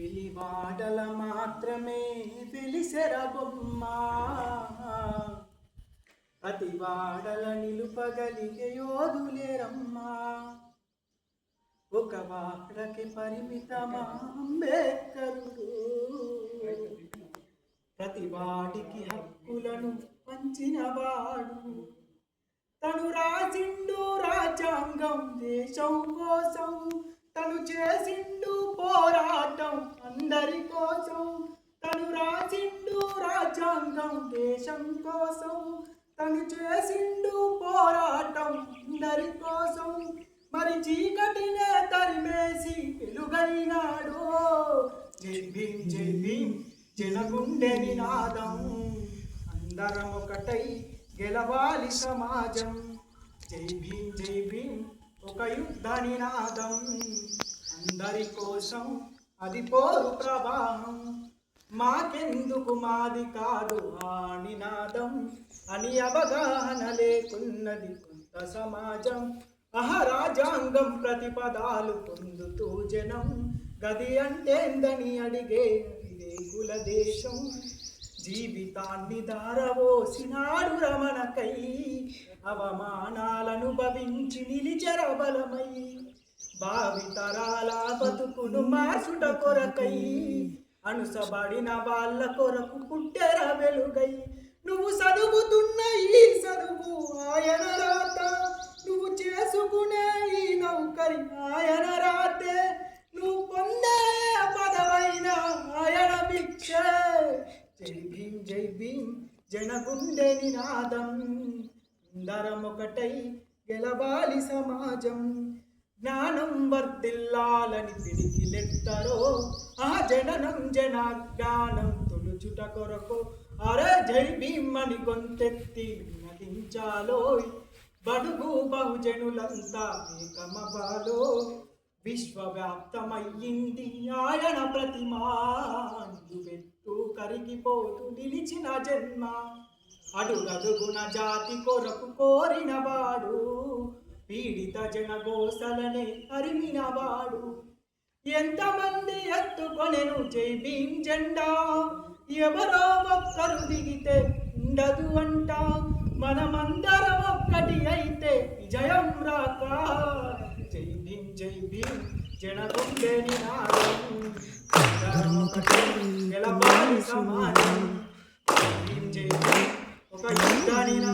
పిలివాడల మాత్రమే పిలిసెర బొమ్మ అతి వాడల నిలుపగలిగే యోధులేరమ్మా ఒక వాడకి పరిమితమా అంబేద్కరుడు ప్రతి వాడికి హక్కులను పంచినవాడు తను రాసిండు రాజ్యాంగం దేశం కోసం తను చేసిండు పోరాటం అందరి కోసం తను రాసిండు రాజ్యాంగం దేశం కోసం తను చేసిండు పోరాటం అందరి కోసం మరి చీకటినే తరిమేసి వెలుగైనాడు జై భీం జై భీం జనగుండె నినాదం అందరం ఒకటై గెలవాలి సమాజం జై భీం ఒక యుద్ధ నినాదం అందరి కోసం అది పోరు ప్రవాహం మాకెందుకు మాది కాదు ఆ నినాదం అని అవగాహన లేకున్నది కొంత సమాజం రాజ్యాంగం ప్రతిపదాలు పొందుతూ జనం గది అంటేందని అడిగే వివేకుల దేశం జీవితాన్ని దారవోసినాడు రమణకై అవమానాలను భవించి నిలిచెర బలమై భావితరాల బతుకును మార్చుట కొరకై అనుసబడిన వాళ్ళ కొరకు పుట్టెర వెలుగై నువ్వు చదువుతున్న ఈ చదువు ఆయన రాత నువ్వు చేసుకునే ఈ నౌకరి ఆయన రాతే నువ్వు పొందే పదవైన ఆయన భిక్ష జై భీం జనగుండె నినాదం అందరం ఒకటై గెలవాలి సమాజం జ్ఞానం వర్ధిల్లాలని పిడికిలెత్తరో ఆ జననం జనాజ్ఞానం తొలుచుట కొరకు అరే జై భీం అని గొంతెత్తి నటించాలో బడుగు బహుజనులంతా ఏకమవ్వాలో విశ్వవ్యాప్తమయ్యింది ఆయన ప్రతిమా పెట్టు కరిగిపోతూ నిలిచిన జన్మ అడుగడుగున జాతి కొరకు కోరినవాడు పీడిత జనగోసలనే అరిమినవాడు ఎంతమంది ఎత్తుకొనెను జై భీం జెండా ఎవరో ఒక్కరు దిగితే ఉండదు అంట మనమందరం ఒక్కటి అయితే విజయం రాక జై భీం జనగుండె నినాదం గెలవాలి సమాజం జై భీం ఒక యుద్ధ నినాదం